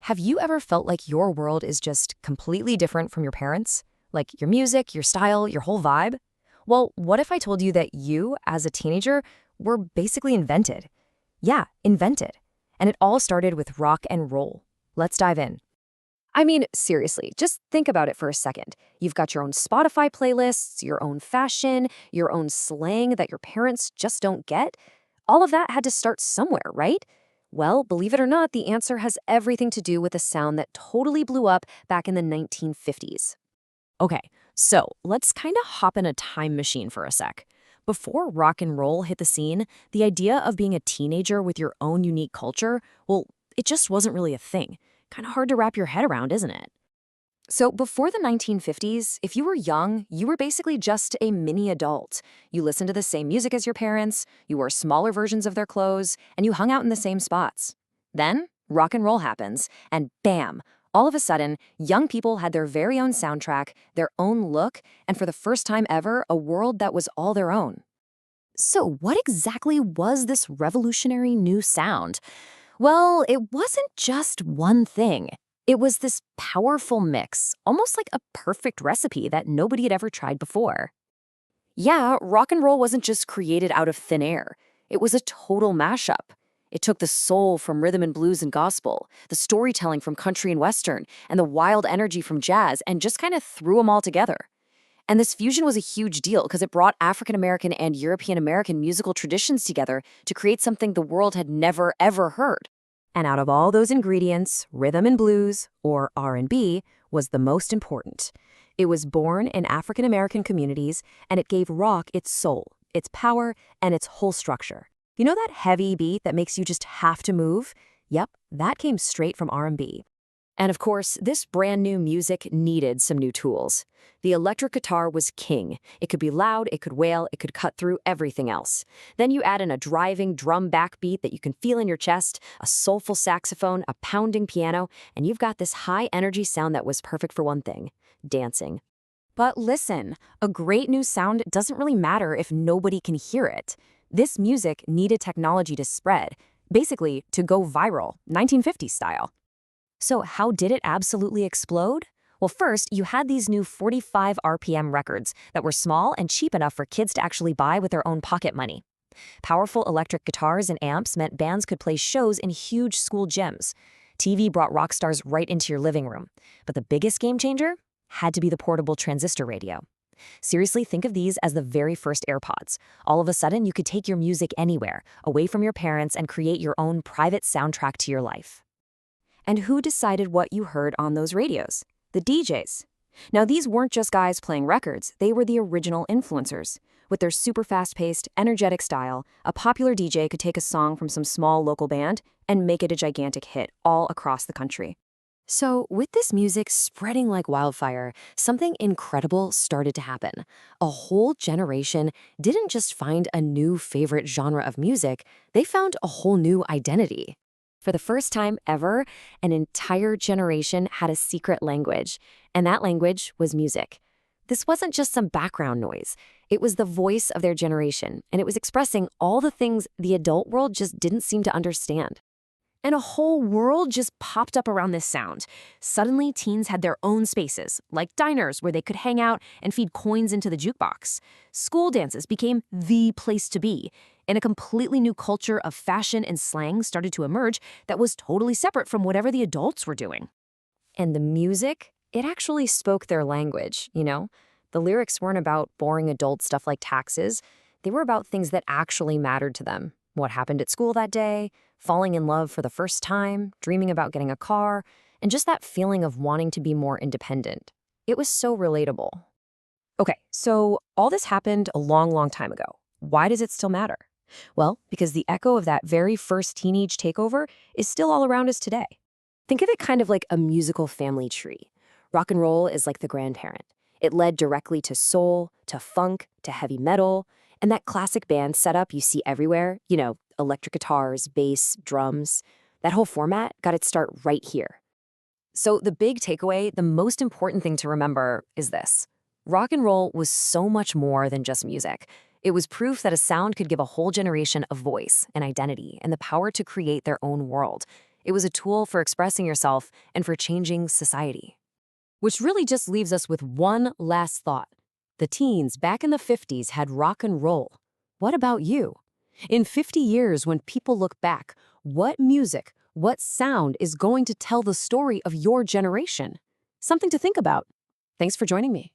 Have you ever felt like your world is just completely different from your parents'? Like your music, your style, your whole vibe? Well, what if I told you that you, as a teenager, were basically invented? Yeah, invented. And it all started with rock and roll. Let's dive in. I mean, seriously, just think about it for a second. You've got your own Spotify playlists, your own fashion, your own slang that your parents just don't get. All of that had to start somewhere, right? Well, believe it or not, the answer has everything to do with a sound that totally blew up back in the 1950s. Okay, so let's kind of hop in a time machine for a sec. Before rock and roll hit the scene, the idea of being a teenager with your own unique culture, well, it just wasn't really a thing. Kind of hard to wrap your head around, isn't it? So before the 1950s, if you were young, you were basically just a mini adult. You listened to the same music as your parents, you wore smaller versions of their clothes, and you hung out in the same spots. Then, rock and roll happens, and bam! All of a sudden, young people had their very own soundtrack, their own look, and for the first time ever, a world that was all their own. So what exactly was this revolutionary new sound? Well, it wasn't just one thing. It was this powerful mix, almost like a perfect recipe that nobody had ever tried before. Yeah, rock and roll wasn't just created out of thin air. It was a total mashup. It took the soul from rhythm and blues and gospel, the storytelling from country and western, and the wild energy from jazz, and just kind of threw them all together. And this fusion was a huge deal because it brought African American and European American musical traditions together to create something the world had never, ever heard. And out of all those ingredients, rhythm and blues, or R&B, was the most important. It was born in African American communities, and it gave rock its soul, its power, and its whole structure. You know that heavy beat that makes you just have to move? Yep, that came straight from R&B. And of course, this brand new music needed some new tools. The electric guitar was king. It could be loud, it could wail, it could cut through everything else. Then you add in a driving drum backbeat that you can feel in your chest, a soulful saxophone, a pounding piano, and you've got this high-energy sound that was perfect for one thing: dancing. But listen, a great new sound doesn't really matter if nobody can hear it. This music needed technology to spread, basically to go viral, 1950s style. So how did it absolutely explode? Well, first, you had these new 45 RPM records that were small and cheap enough for kids to actually buy with their own pocket money. Powerful electric guitars and amps meant bands could play shows in huge school gyms. TV brought rock stars right into your living room. But the biggest game changer had to be the portable transistor radio. Seriously, think of these as the very first AirPods. All of a sudden, you could take your music anywhere, away from your parents, and create your own private soundtrack to your life. And who decided what you heard on those radios? The DJs. Now, these weren't just guys playing records, they were the original influencers. With their super fast-paced, energetic style, a popular DJ could take a song from some small local band and make it a gigantic hit all across the country. So, with this music spreading like wildfire, something incredible started to happen. A whole generation didn't just find a new favorite genre of music, they found a whole new identity. For the first time ever, an entire generation had a secret language, and that language was music. This wasn't just some background noise. It was the voice of their generation, and it was expressing all the things the adult world just didn't seem to understand. And a whole world just popped up around this sound. Suddenly, teens had their own spaces, like diners where they could hang out and feed coins into the jukebox. School dances became the place to be, and a completely new culture of fashion and slang started to emerge that was totally separate from whatever the adults were doing. And the music, it actually spoke their language, you know? The lyrics weren't about boring adult stuff like taxes. They were about things that actually mattered to them. What happened at school that day, falling in love for the first time, dreaming about getting a car, and just that feeling of wanting to be more independent. It was so relatable. Okay, so all this happened a long, long time ago. Why does it still matter? Well, because the echo of that very first teenage takeover is still all around us today. Think of it kind of like a musical family tree. Rock and roll is like the grandparent. It led directly to soul, to funk, to heavy metal, and that classic band setup you see everywhere, you know, electric guitars, bass, drums, that whole format got its start right here. So the big takeaway, the most important thing to remember is this. Rock and roll was so much more than just music. It was proof that a sound could give a whole generation a voice, an identity, and the power to create their own world. It was a tool for expressing yourself and for changing society. Which really just leaves us with one last thought. The teens back in the 50s had rock and roll. What about you? In 50 years, when people look back, what music, what sound is going to tell the story of your generation? Something to think about. Thanks for joining me.